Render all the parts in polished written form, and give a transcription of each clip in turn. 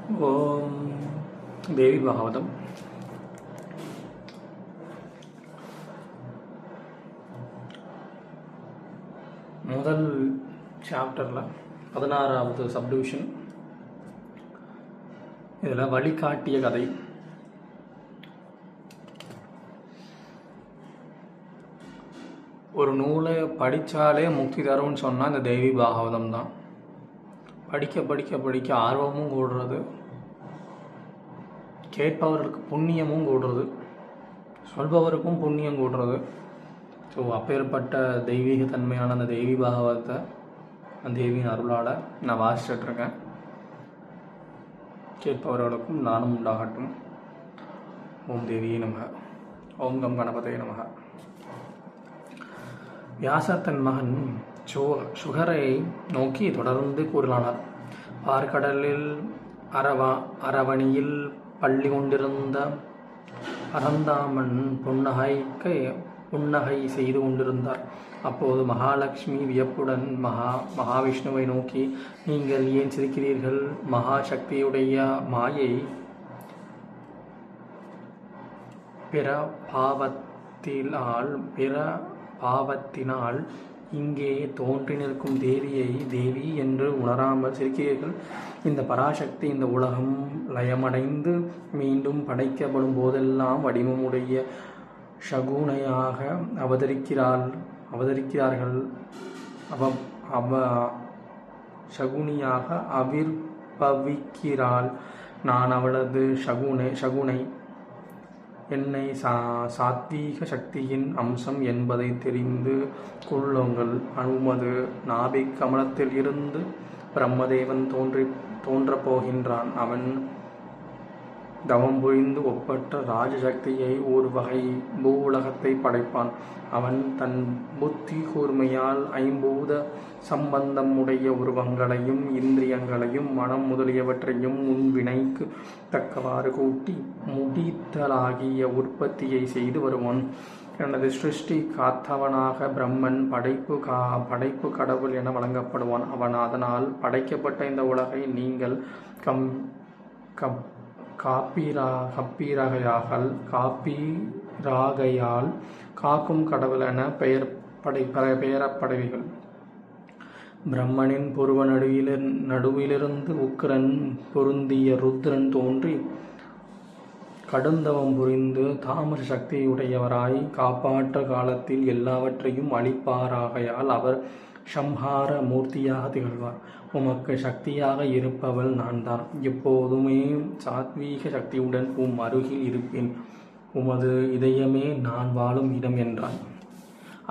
ஓம் தேவி பாகவதம். முதல் சாப்டரில் 16வது சப்டிவிஷன். இதில் வழிகாட்டிய கதை. ஒரு நூலை படித்தாலே முக்தி தரும்னு சொன்னால் இந்த தேவி பாகவதம் தான். படிக்க படிக்க படிக்க ஆர்வமும் கூடுறது, கேட்பவர்களுக்கு புண்ணியமும் கூடுறது, சொல்பவருக்கும் புண்ணியம் கூடுறது. ஸோ அப்பேற்பட்ட தெய்வீக தன்மையான அந்த தேவி பாகவதத்தை அந்த தேவியின் அருளால் நான் வாசிச்சிட்ருக்கேன். கேட்பவர்களுக்கும் நானும் உண்டாகட்டும். ஓம் தேவியே நமக. ஓம் கம் கணபதியே நமக. வியாசர் தன் மகன் சுகரை நோக்கி தொடர்ந்து கூறினார். பார்க்கடலில் அரவணியில் பள்ளி கொண்டிருந்த பரந்தாமன் புன்னகை செய்து கொண்டிருந்தார். அப்போது மகாலட்சுமி வியப்புடன் மகாவிஷ்ணுவை நோக்கி, நீங்கள் ஏன் சிரிக்கிறீர்கள்? மகாசக்தியுடைய மாயை பிற பாவத்தினால் இங்கே தோன்றி நிற்கும் தேவி என்று உணராமல் சிரிக்கிறீர்கள். இந்த பராசக்தி இந்த உலகம் லயமடைந்து மீண்டும் படைக்கப்படும் போதெல்லாம் வடிவமுடைய சகுனையாக அவதரிக்கிறார்கள். சகுனியாக ஆவிர்பவிக்கிறாள். நான் அவளது சகுனை என்னை சாத்வீக சக்தியின் அம்சம் என்பதை தெரிந்து கொள்ளுங்கள். உமது நாபிக் கமலத்தில் இருந்து பிரம்மதேவன் தோன்றப் போகின்றான். அவன் தவம் புரிந்து ஒப்பற்ற ராஜசக்தியை ஒரு வகை பூவுலகத்தை படைப்பான். அவன் தன் புத்தி கூர்மையால் ஐம்பூத சம்பந்தம் உடைய உருவங்களையும் இந்திரியங்களையும் மனம் முதலியவற்றையும் முன்வினைக்கு தக்கவாறு கூட்டி முடித்தலாகிய உற்பத்தியை செய்து வருவான். எனது சிருஷ்டி காத்தவனாக பிரம்மன் படைப்பு கடவுள் என வழங்கப்படுவான். அவன் அதனால் படைக்கப்பட்ட இந்த உலகை நீங்கள் காப்பீராகையால் காக்கும் கடவுள் என பெயரப்படைவீர்கள். பிரம்மனின் புருவ நடுவிலிருந்து உக்கிரன் பொருந்திய ருத்ரன் தோன்றி கடுந்தவம் புரிந்து தாமர சக்தியுடையவராய் காப்பாற்ற காலத்தில் எல்லாவற்றையும் அளிப்பாராகையால் அவர் சம்ஹார மூர்த்தியாக திகழ்வார். உமக்கு சக்தியாக இருப்பவள் நான் தான். எப்போதுமே சாத்வீக சக்தியுடன் அருகில் இருப்பேன். உமது இதயமே நான் வாழும் இடம் என்றான்.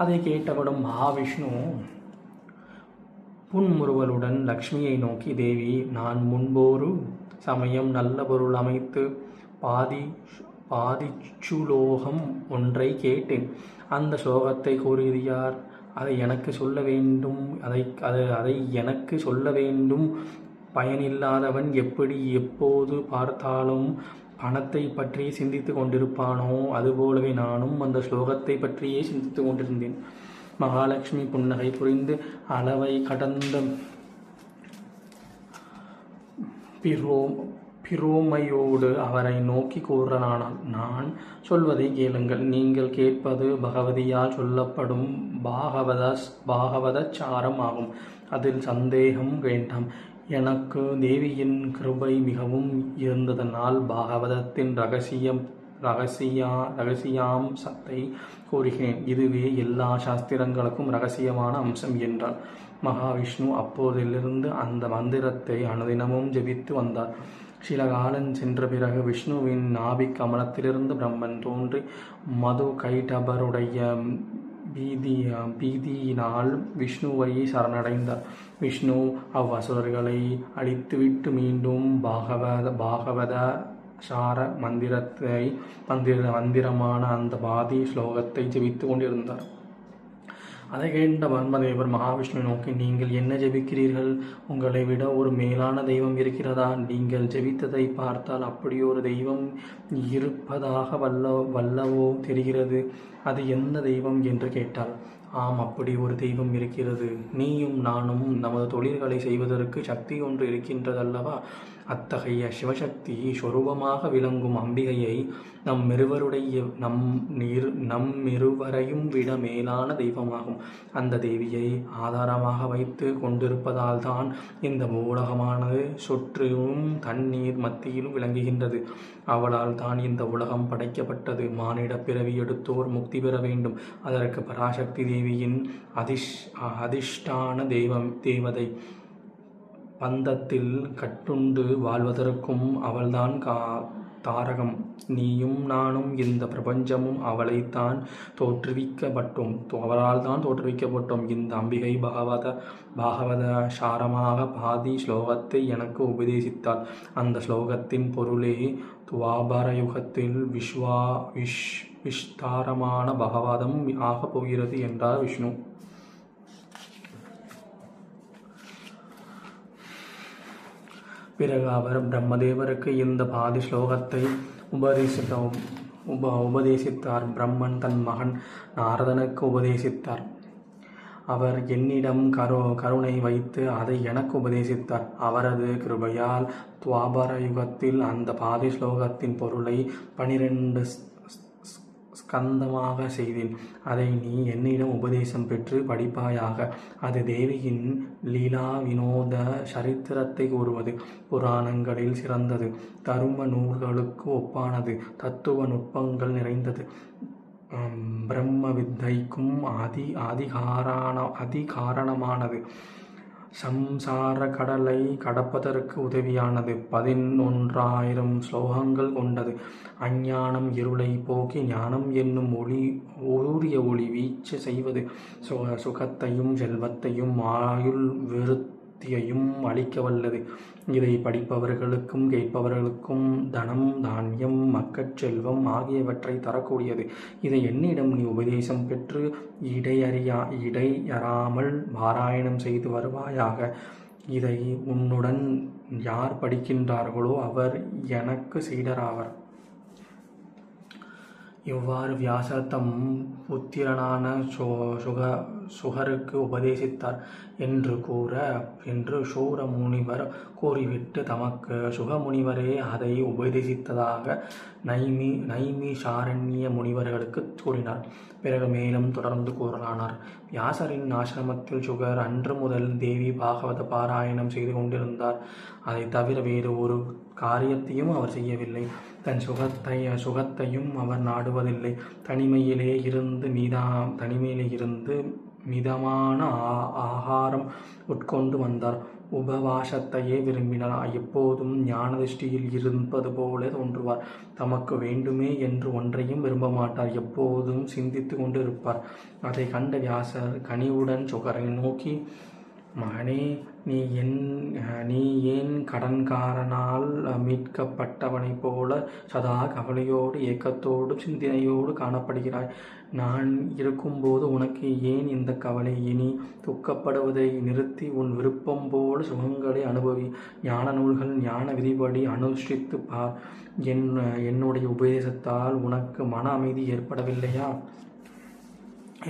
அதை கேட்டவுடன் மகாவிஷ்ணு புன்முறுவலுடன் லக்ஷ்மியை நோக்கி, தேவி, நான் முன்பொரு சமயம் நல்ல பொருள் அமைத்து பாதிச்சுலோகம் ஒன்றை கேட்டேன். அந்த சோகத்தை கூறியது யார்? அதை எனக்கு சொல்ல வேண்டும். பயனில்லாதவன் எப்படி எப்போது பார்த்தாலும் பணத்தை பற்றி சிந்தித்து கொண்டிருப்பானோ அதுபோலவே நானும் அந்த ஸ்லோகத்தை பற்றியே சிந்தித்து கொண்டிருந்தேன். மகாலட்சுமி புன்னகை புரிந்து அளவை கடந்த பிரோமையோடு அவரை நோக்கி கூறனானாள். நான் சொல்வதை கேளுங்கள். நீங்கள் கேட்பது பகவதியால் சொல்லப்படும் பாகவத சாரம் ஆகும். அதில் சந்தேகம் வேண்டாம். எனக்கு தேவியின் கிருபை மிகவும் இருந்ததனால் பாகவதத்தின் ரகசியாம்சத்தை கூறுகிறேன். இதுவே எல்லா சாஸ்திரங்களுக்கும் இரகசியமான அம்சம் என்றார். மகாவிஷ்ணு அப்போதிலிருந்து அந்த மந்திரத்தை அனுதினமும் ஜெபித்து வந்தார். சில காலம் சென்ற பிறகு விஷ்ணுவின் நாபிக் கமலத்திலிருந்து பிரம்மன் தோன்றி மது கைடபருடைய பீதியினால் விஷ்ணுவை சரணடைந்தார். விஷ்ணு அவ்வசுரர்களை அழித்துவிட்டு மீண்டும் பாகவத சார மந்திரமான அந்த பாதி ஸ்லோகத்தை ஜெபித்து கொண்டிருந்தார். அதை கேட்ட பிரம்மதேவர் மகாவிஷ்ணுவை நோக்கி, நீங்கள் என்ன ஜெபிக்கிறீர்கள்? உங்களை விட ஒரு மேலான தெய்வம் இருக்கிறதா? நீங்கள் ஜெபித்ததை பார்த்தால் அப்படி ஒரு தெய்வம் இருப்பதாக வல்லவோ தெரிகிறது. அது என்ன தெய்வம் என்று கேட்டாள். ஆம், அப்படி ஒரு தெய்வம் இருக்கிறது. நீயும் நானும் நமது தொழில்களை செய்வதற்கு சக்தி ஒன்று இருக்கின்றதல்லவா? அத்தகைய சிவசக்தி சொரூபமாக விளங்கும் அம்பிகையை நம்மிருவரையும் விட மேலான தெய்வமாகும் அந்த தேவியை ஆதாரமாக வைத்து கொண்டிருப்பதால்தான் இந்த உலகமானது சுற்றிலும் தண்ணீர் மத்தியிலும் விளங்குகின்றது. அவளால் தான் இந்த உலகம் படைக்கப்பட்டது. மானிட பிறவி எடுத்தோர் முக்தி பெற வேண்டும். அதற்கு பராசக்தி தேவியின் அதிஷ்டான தேவதை பந்தத்தில் கட்டுண்டு வாழ்வதற்கும் அவள்தான் தாரகம். நீயும் நானும் இந்த பிரபஞ்சமும் அவளால் தான் தோற்றுவிக்கப்பட்டோம். இந்த அம்பிகை பாகவத சாரமாக பாதி ஸ்லோகத்தை எனக்கு உபதேசித்தாள். அந்த ஸ்லோகத்தின் பொருளே துவாபர யுகத்தில் விஸ்தாரமான பகவதம் ஆகப் போகிறது என்றார் விஷ்ணு. பிறகு அவர் பிரம்மதேவருக்கு இந்த பாதி ஸ்லோகத்தை உபதேசித்தார். பிரம்மன் தன் மகன் நாரதனுக்கு உபதேசித்தார். அவர் என்னிடம் கருணை வைத்து அதை எனக்கு உபதேசித்தார். அவரது கிருபையால் துவாபர யுகத்தில் அந்த பாதி ஸ்லோகத்தின் பொருளை 12 ஸ்கந்தமாக செய்தேன். அதை நீ என்னிடம் உபதேசம் பெற்று படிப்பாயாக. அது தேவியின் லீலா வினோத சரித்திரத்தை கூறுவது. புராணங்களில் சிறந்தது. தரும நூல்களுக்கு ஒப்பானது. தத்துவ நுட்பங்கள் நிறைந்தது. பிரம்ம வித்தைக்கும் அதிகாரணமானது. சம்சார கடலை கடப்பதற்கு உதவியானது. 11,000 ஸ்லோகங்கள் கொண்டது. அஞ்ஞானம் இருளை போக்கி ஞானம் என்னும் ஊரிய ஒளி வீச்சு செய்வது. சுகத்தையும் செல்வத்தையும் ஆயுள் விருத்தியையும் அளிக்க வல்லது. இதை படிப்பவர்களுக்கும் கேட்பவர்களுக்கும் தனம் தானியம் மக்கட்செல்வம் ஆகியவற்றை தரக்கூடியது. இதை என்னிடம் நீ உபதேசம் பெற்று இடையறாமல் பாராயணம் செய்து வருவாயாக. இதை உன்னுடன் யார் படிக்கின்றார்களோ அவர் எனக்கு சீடராவர். இவ்வாறு வியாசர் தம் புத்திரனான சுகருக்கு உபதேசித்தார் என்று சூர முனிவர் கூறிவிட்டு தமக்கு சுகமுனிவரே அதை உபதேசித்ததாக நைமிஷாரண்ய முனிவர்களுக்கு கூறினார். பிறகு மேலும் தொடர்ந்து கூறலானார். வியாசரின் ஆசிரமத்தில் சுகர் அன்று முதல் தேவி பாகவத பாராயணம் செய்து கொண்டிருந்தார். அதை தவிர வேறு ஒரு காரியத்தையும் அவர் செய்யவில்லை. தன் சுகத்தையும் அவர் நாடுவதில்லை. தனிமையிலே இருந்து மிதமான ஆகாரம் உட்கொண்டு வந்தார். உபவாசத்தையே விரும்பினார். எப்போதும் ஞான திருஷ்டியில் இருப்பது போல தோன்றுவார். தமக்கு வேண்டுமே என்று ஒன்றையும் விரும்ப மாட்டார். எப்போதும் சிந்தித்து கொண்டு இருப்பார். அதை கண்ட வியாசர் கனிவுடன் சுகரை நோக்கி, மகனே, நீ ஏன் கடன்காரனால் மீட்கப்பட்டவனைப் போல சதா கவலையோடு ஏக்கத்தோடு சிந்தனையோடு காணப்படுகிறாய்? நான் இருக்கும்போது உனக்கு ஏன் இந்த கவலை? இனி துக்கப்படுவதை நிறுத்தி உன் விருப்பம் போல சுகங்களை அனுபவி. ஞான நூல்கள் ஞான விதிப்படி அனுஷ்டித்து பார். என்னுடைய உபதேசத்தால் உனக்கு மன அமைதி ஏற்படவில்லையா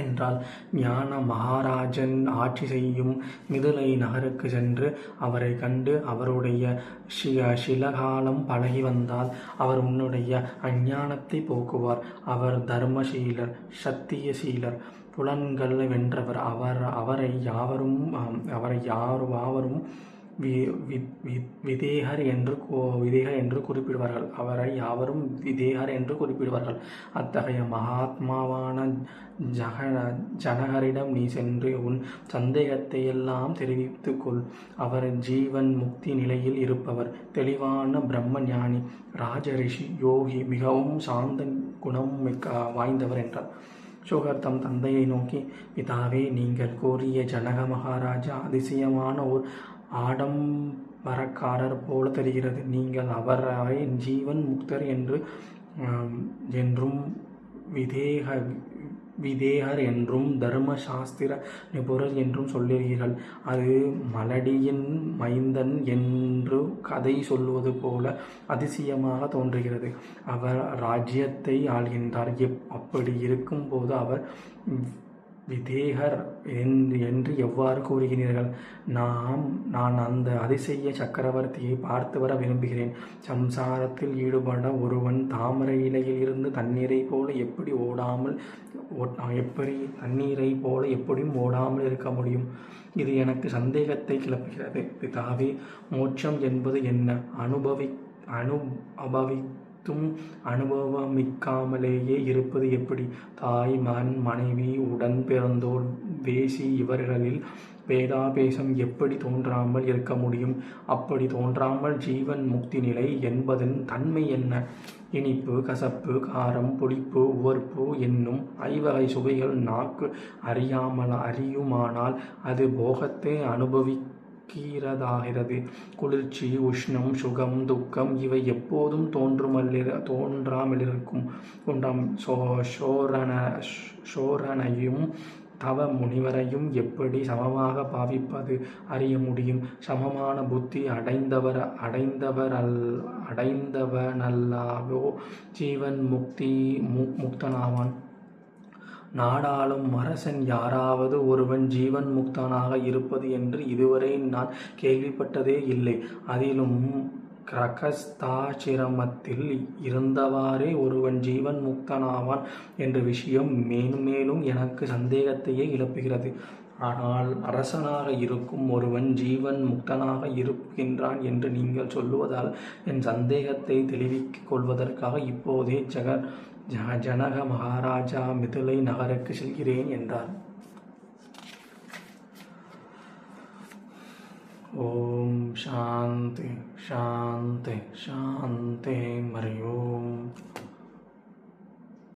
என்றால், ஞான மகாராஜன் ஆட்சி செய்யும் மிதுலை நகருக்கு சென்று அவரை கண்டு அவருடைய சிலகாலம் பழகி வந்தால் அவர் உன்னுடைய அஞ்ஞானத்தை போக்குவார். அவர் தர்மசீலர், சத்தியசீலர், புலன்களை வென்றவர். அவரை யாவரும் விதேகர் என்று குறிப்பிடுவார்கள். அவரை யாவரும் விதேகர் என்று குறிப்பிடுவார்கள். அத்தகைய மகாத்மாவான ஜனகரிடம் நீ சென்று உன் சந்தேகத்தை எல்லாம் தெரிவித்துக்கொள். அவர் ஜீவன் முக்தி நிலையில் இருப்பவர், தெளிவான பிரம்ம ஞானி, ராஜரிஷி, யோகி, மிகவும் சாந்த குணம் வாய்ந்தவர் என்றார். சுகர் தம் தந்தையை நோக்கி, பிதாவே, நீங்கள் கூறிய ஜனக மகாராஜா அதிசயமான ஓர் ஆடம்பரக்காரர் போல தெரிகிறது. நீங்கள் அவரை ஜீவன் முக்தர் என்றும் விதேகர் என்றும் தர்ம சாஸ்திர நிபுணர் என்றும் சொல்லுகிறீர்கள். அது மலடியின் மைந்தன் என்று கதை சொல்வது போல அதிசயமாக தோன்றுகிறது. அவர் ராஜ்யத்தை ஆள்கின்றார். அப்படி இருக்கும்போது அவர் விதேகர் என்று எவ்வாறு கூறுகிறீர்கள்? நான் அந்த அதிசய சக்கரவர்த்தியை பார்த்து வர விரும்புகிறேன். சம்சாரத்தில் ஈடுபட ஒருவன் தாமரை இலையில் இருந்து தண்ணீரை போல எப்படியும் ஓடாமல் இருக்க முடியும்? இது எனக்கு சந்தேகத்தை கிளப்புகிறது. பிதாவே, மோட்சம் என்பது என்ன? அனுபவமிக்காமலேயே இருப்பது எப்படி? தாய், மகன், மனைவி, உடன் பிறந்தோர், வேசி இவர்களில் பேதாபேசம் எப்படி தோன்றாமல் இருக்க முடியும்? அப்படி தோன்றாமல் ஜீவன் முக்தி நிலை என்பதன் தன்மை என்ன? இனிப்பு, கசப்பு, காரம், புளிப்பு, உவர்ப்பு என்னும் ஐவகை சுவைகள் நாக்கு அறியுமானால் அது போகத்தை அனுபவிக்கிறதாகிறது. குளிர்ச்சி, உஷ்ணம், சுகம், துக்கம் இவை எப்போதும் தோன்றாமலிருக்கும். சோரனையும் தவ முனிவரையும் எப்படி சமமாக பாவிப்பது அறிய முடியும்? சமமான புத்தி அடைந்தவனல்லவோ ஜீவன் முக்தனாவான். நாடாளும் அரசன் யாராவது ஒருவன் ஜீவன் முக்தனாக இருப்பது என்று இதுவரை நான் கேள்விப்பட்டதே இல்லை. அதிலும் கிரகஸ்தாசிரமத்தில் இருந்தவாறே ஒருவன் ஜீவன் முக்தனாவான் என்ற விஷயம் மேலும் எனக்கு சந்தேகத்தையே கிளப்புகிறது. ஆனால் அரசனாக இருக்கும் ஒருவன் ஜீவன் முக்தனாக இருக்கின்றான் என்று நீங்கள் சொல்லுவதால் என் சந்தேகத்தை தெளிவித்துக் கொள்வதற்காக இப்போதே ஜனக மகாராஜா மிதிலை நகருக்கு செல்கிறேன் என்றார். ஓம் சாந்தி சாந்தி சாந்தி. ஹரி ஓம்.